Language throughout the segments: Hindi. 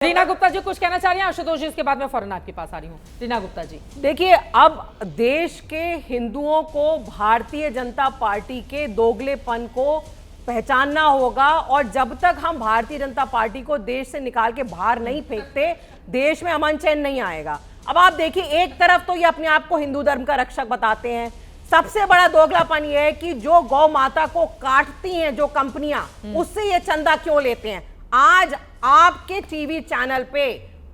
रीना गुप्ता जी कुछ कहना चाह रही हैं? आशुतोष जी, इसके बाद मैं फौरन आपके पास आ रही हूँ। रीना गुप्ता जी, देखिए, अब देश के हिंदुओं को भारतीय जनता पार्टी के दोगलेपन को पहचानना होगा, और जब तक हम भारतीय जनता पार्टी को देश से निकाल के बाहर नहीं फेंकते, देश में अमन चैन नहीं आएगा। अब आप देखिए, एक तरफ तो ये अपने आप को हिंदू धर्म का रक्षक बताते हैं, सबसे बड़ा दोगलापन ये है कि जो गौ माता को काटती हैं जो कंपनियां, उससे ये चंदा क्यों लेते हैं। आज आपके टीवी चैनल पे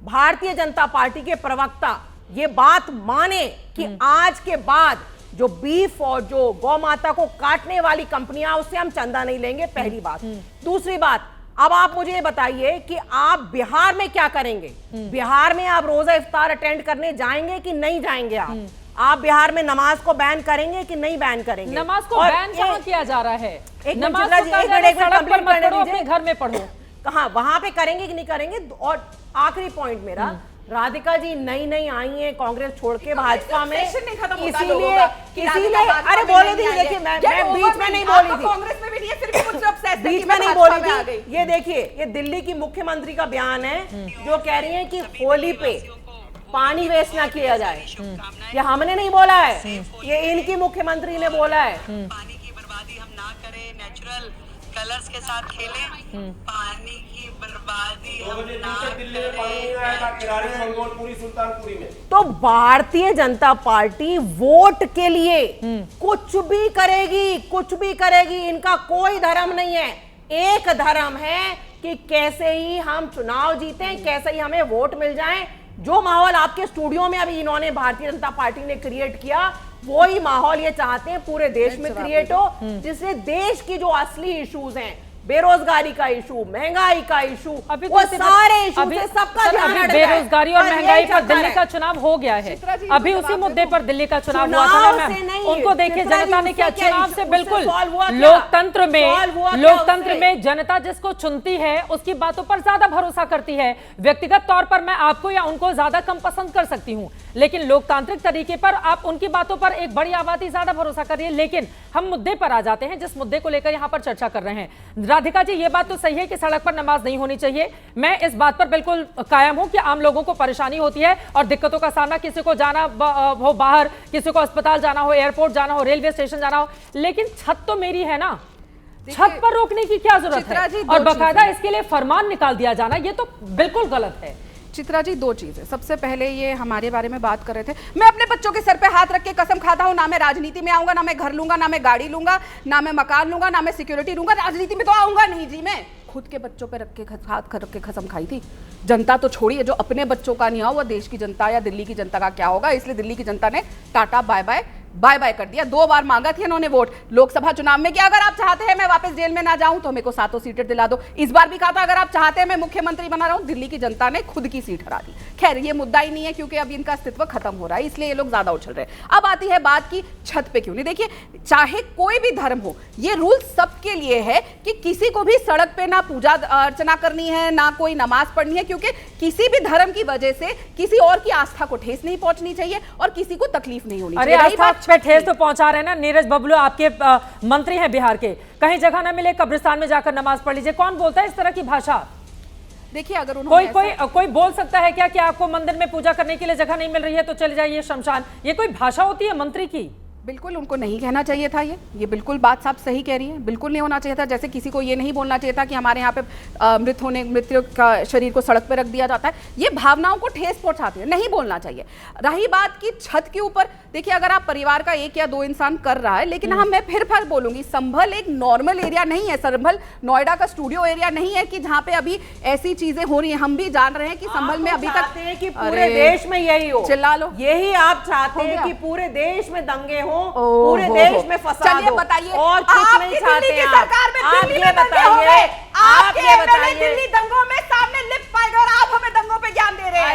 भारतीय जनता पार्टी के प्रवक्ता ये बात माने कि आज के बाद जो बीफ और जो गौ माता को काटने वाली कंपनियां, उससे हम चंदा नहीं लेंगे, पहली बात। दूसरी बात, अब आप मुझे बताइए कि आप बिहार में क्या करेंगे। बिहार में आप रोजा इफ्तार अटेंड करने जाएंगे कि नहीं जाएंगे? आप बिहार में नमाज को बैन करेंगे कि नहीं बैन करेंगे? नमाज को बैन कहां किया जा रहा है? नमाज को सड़क पर मत पढ़ो, अपने घर में पढ़ो। कहां, वहां पे करेंगे कि नहीं करेंगे? और आखिरी पॉइंट मेरा, राधिका जी नई नई आई हैं कांग्रेस छोड़ के भाजपा में, इसीलिए अरे बोले थी, देखिए मैं बीच में नहीं बोली थी, कांग्रेस में भी नहीं है, फिर भी मुझसे ऑब्सेस्ड है बीच में नहीं बोली थी। ये देखिए, ये दिल्ली की मुख्यमंत्री का बयान है जो कह रही है कि होली पे पानी वेस्ट ना किया जाए। ये हमने नहीं बोला है, ये इनकी मुख्यमंत्री ने बोला है। पानी की बर्बादी हम ना करें, नेचुरल कलर्स के साथ खेलें, पानी की बर्बादी हम ना करें। तो भारतीय जनता पार्टी वोट के लिए कुछ भी करेगी, कुछ भी करेगी। इनका कोई धर्म नहीं है, एक धर्म है कि कैसे ही हम चुनाव जीतें, कैसे ही हमें वोट मिल जाएं। जो माहौल आपके स्टूडियो में अभी इन्होंने भारतीय जनता पार्टी ने क्रिएट किया, वही माहौल ये चाहते हैं पूरे देश में क्रिएट हो, जिससे देश की जो असली इश्यूज हैं, बेरोजगारी का इशू, महंगाई का इशू, अभी वो सारे इशू से सबका ध्यान हट गया है। बेरोजगारी और महंगाई पर दिल्ली का चुनाव हो गया है। अभी उसी मुद्दे पर दिल्ली का चुनाव हुआ था ना मैम, उनको देखिए जनता ने क्या, चुनाव से बिल्कुल लोकतंत्र में जनता जिसको चुनती है उसकी बातों पर ज्यादा भरोसा करती है। व्यक्तिगत तौर पर मैं आपको या उनको ज्यादा कम पसंद कर सकती हूँ, लेकिन लोकतांत्रिक तरीके पर आप उनकी बातों पर एक बड़ी आबादी ज्यादा भरोसा कर रही है। लेकिन हम मुद्दे पर आ जाते हैं, जिस मुद्दे को लेकर यहाँ पर चर्चा कर रहे हैं। राधिका जी, ये बात तो सही है कि सड़क पर नमाज नहीं होनी चाहिए, मैं इस बात पर बिल्कुल कायम हूं कि आम लोगों को परेशानी होती है और दिक्कतों का सामना, किसी को जाना हो बाहर, किसी को अस्पताल जाना हो, एयरपोर्ट जाना हो, रेलवे स्टेशन जाना हो, लेकिन छत तो मेरी है ना, छत पर रोकने की क्या जरूरत है? और बाकायदा इसके लिए फरमान निकाल दिया जाना, ये तो बिल्कुल गलत है। चित्रा जी, दो चीजें। सबसे पहले ये हमारे बारे में बात कर रहे थे, मैं अपने बच्चों के सर पे हाथ रख के कसम खाता हूं, ना मैं राजनीति में आऊंगा, ना मैं घर लूंगा, ना मैं गाड़ी लूंगा, ना मैं मकान लूंगा, ना मैं सिक्योरिटी लूंगा, राजनीति में तो आऊंगा नहीं जी। मैं खुद के बच्चों पे रख के हाथ रख के कसम खाई थी। जनता तो छोड़िए, जो अपने बच्चों का नहीं हुआ, वो देश की जनता या दिल्ली की जनता का क्या होगा। इसलिए दिल्ली की जनता ने tata bye bye bye bye कर दिया। 2 बार मांगा थी इन्होंने वोट लोकसभा चुनाव में कि अगर आप चाहते हैं मैं वापस जेल में ना जाऊं तो मेरे को 7 सीटें दिला दो। इस बार भी कहा था अगर आप चाहते हैं मैं मुख्यमंत्री बना रहा हूं। दिल्ली की जनता ने खुद की सीट हरा दी। खैर, ये मुद्दा ही नहीं है क्योंकि अब इनका अस्तित्व खत्म हो रहा है, इसलिए ये लोग ज्यादा उछल रहे हैं। अब आती है बात की छत पे क्यों नहीं। देखिए, चाहे कोई भी धर्म हो, ये रूल सबके लिए है कि किसी को भी सड़क पे ना पूजा अर्चना करनी है, ना कोई नमाज पढ़नी है, क्योंकि किसी भी धर्म की वजह से किसी और की आस्था को ठेस नहीं पहुंचनी चाहिए और किसी को तकलीफ नहीं होनी चाहिए। आस्था पे ठेस तो पहुंचा रहे हैं ना नीरज बबलू, आपके मंत्री हैं बिहार के, कहीं जगह ना मिले कब्रिस्तान में जाकर नमाज पढ़ लीजिए। कौन बोलता है इस तरह की भाषा? देखिए, अगर कोई बोल सकता है क्या कि आपको मंदिर में पूजा करने के लिए जगह नहीं मिल रही है तो चले जाइए शमशान? ये कोई भाषा होती है मंत्री की? बिल्कुल उनको नहीं कहना चाहिए था। ये बिल्कुल बात साहब सही कह रही है, बिल्कुल नहीं होना चाहिए था। जैसे किसी को ये नहीं बोलना चाहिए था कि हमारे यहाँ पे मृत्यु का शरीर को सड़क पे रख दिया जाता है, ये भावनाओं को ठेस पहुंचाती है, नहीं बोलना चाहिए। रही बात की छत के ऊपर, देखिए अगर आप परिवार का 1 या 2 इंसान कर रहा है, लेकिन हाँ मैं फिर बोलूंगी, संभल एक नॉर्मल एरिया नहीं है, संभल नोएडा का स्टूडियो एरिया नहीं है कि जहाँ पे अभी ऐसी चीजें हो रही है। हम भी जान रहे हैं कि संभल में अभी तक कि पूरे देश में यही हो, चिल्ला लो, यही आप चाहते हैं कि पूरे देश में दंगे हो, पूरे देश में फसाद हो। चलिए बताइए, और कुछ नहीं चाहते हैं सरकार में आप दिल्ली ये में बताइए, आप ये बताइए, दिल्ली दंगों में सामने लिप पाएगा और आप हमें दंगों पे ज्ञान दे रहे हैं।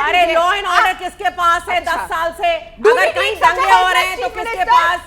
अरे लॉ एंड ऑर्डर किसके पास है? 10 साल से अगर कहीं दंगे हो रहे हैं तो किसके पास?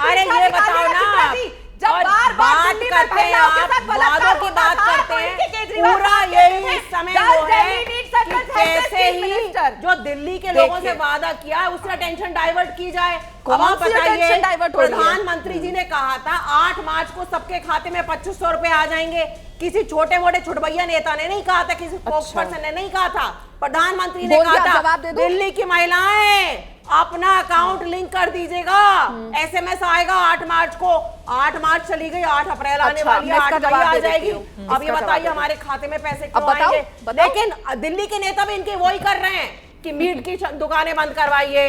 अरे ये बताओ ना, जब बात करते हैं आप, वादों की बात करते हैं, पूरा यही समय वो है कि इधर। जो दिल्ली के लोगों से देखिए। वादा किया है उसका टेंशन डाइवर्ट की जाए। कौन अब आप सी बताइए, टेंशन डाइवर्ट हो रही है? प्रधानमंत्री जी ने कहा था 8 मार्च को सबके खाते में 2500 रुपए आ जाएंगे। किसी छोटे मोटे छुटभैया नेता ने नहीं कहा था, किसी स्पोक्सपर्सन ने नहीं कहा था, प्रधानमंत्री ने बोल कहा दिया, था जवाब दे दो। दिल्ली की महिलाएं अपना अकाउंट लिंक कर दीजिएगा, SMS आएगा 8 मार्च को। 8 मार्च चली गई, 8 अप्रैल आने अच्छा, वाली है, मैं इसका 8 मई जवाब आ दे देती जाएगी। हूँ। अब ये इसका बताइए जवाब हमारे खाते में पैसे क्यों अब बताओ, आएंगे? बताओ। लेकिन दिल्ली के नेता भी इनके वही कर रहे हैं कि मीट की दुकानें बंद करवाइए,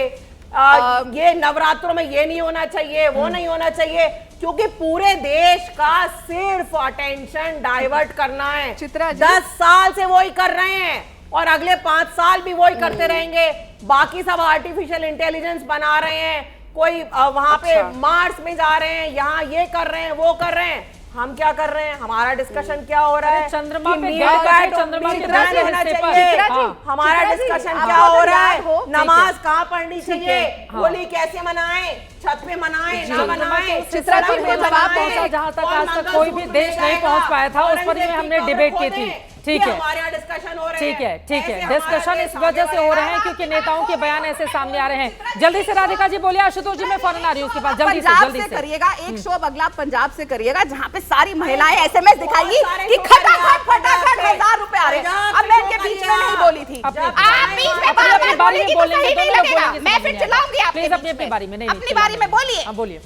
ये नवरात्रों में ये नहीं होना चाहिए, वो नहीं होना चाहिए, क्योंकि पूरे देश का सिर्फ अटेंशन डाइवर्ट करना है। चित्रा जी। 10 साल से वही कर रहे हैं और अगले 5 साल भी वही करते रहेंगे। बाकी सब आर्टिफिशियल इंटेलिजेंस बना रहे हैं, कोई वहां पे अच्छा। मार्स में जा रहे हैं, यहाँ ये कर रहे हैं, वो कर रहे हैं। हम क्या कर रहे हैं? हमारा डिस्कशन क्या हो रहा है? चंद्रमा कि पे मीट गए बैट थे, चंद्रमा के मीट बैट दूसरे होना हिस्से पर। चाहिए। चित्रा जी, हमारा चित्रा जी, डिस्कशन आप क्या हो अगर रहा याद हो, है? नमाज कहाँ पढ़नी चाहिए? हाँ। होली कैसे मनाएं? छत पे मनाएं, ना मनाएं? चित्रा जी, सड़क पे को जवाब मनाएं? पहुंचा, जहाँ तक और आज तक मंगलसूत्र कोई भी देश ले नहीं जाएगा, पहुंच पाया था, उस पर औरंगजेब ही हमने की डिबेट कब्र की थी। खोदें। ठीक ये है, हमारे यहाँ डिस्कशन हो रहे ठीक है, ठीक है। ऐसे डिस्कशन हमारे इस देश वजह से आगे हो रहे हैं बढ़ेगा। क्योंकि नेताओं के बयान ऐसे सामने आ रहे हैं। जल्दी से राधिका जी बोलिए, आशुतोष जी मैं फौरन आ रही हूँ उसके पास, जल्दी से पंजाब जल्दी से से। करिएगा एक शो, अगला पंजाब से करिएगा जहाँ पे सारी महिलाएं SMS दिखाएंगी सारे कि शो खटाखट करिए, फटाखट पंजाब 1000 रुपए आ रहे हैं। पंजाब अब मैं से इनके शो बीच में करिए नहीं आप। बोली थी। अपनी- आप बीच में अपनी बार बार बारी में बोलेगी तो बोलेंगे, सही नहीं दोनों लगेगा। बोलेंगे, मैं समझ फिर नहीं आएगा। चिल्लाऊंगी आपके प्लीज बीच अपनी अपनी में। बारी में, नहीं अपनी बारी में बोलिए। हाँ बोलिए।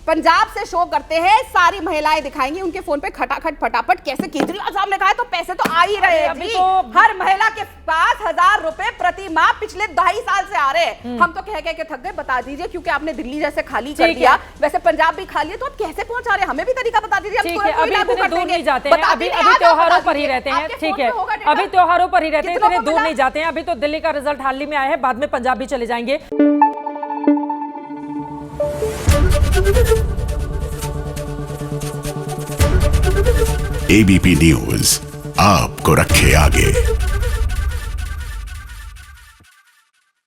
पंजाब से शो करते हैं, सारी महिलाएं दिखाएंगी उनके फोन पे खटाखट फटाफट कैसे केजरीवाल साहब ने कहा है तो पैसे तो आ ही रहे हैं अभी जी। तो- हर महिला के पास 1000 रुपए प्रति माह पिछले 2.5 साल से आ रहे हैं। हम तो कह के थक गए, बता दीजिए, क्योंकि आपने दिल्ली जैसे खाली कर ठीक दिया, है। वैसे पंजाब भी खाली है, तो आप कैसे पहुंचा रहे हैं? हमें भी तरीका बता दीजिए, हम ठीक तुरंत है, वही अभी लागू इतने कर दूर देंगे। नहीं जाते हैं, बता अभी दीजिए, अभी आप त्योहारों बता पर ही दीजिए। रहते हैं। आपके ठीक फोन है, पे होगा डेटा? अभी त्योहारों पर ही रहते हैं, कितनों इतने को दूर मिला? नहीं जाते हैं। अभी तो दिल्ली का रिजल्ट हाल ही में आया है, बाद में पंजाब भी चले जाएंगे। ABP न्यूज आपको रखे आगे।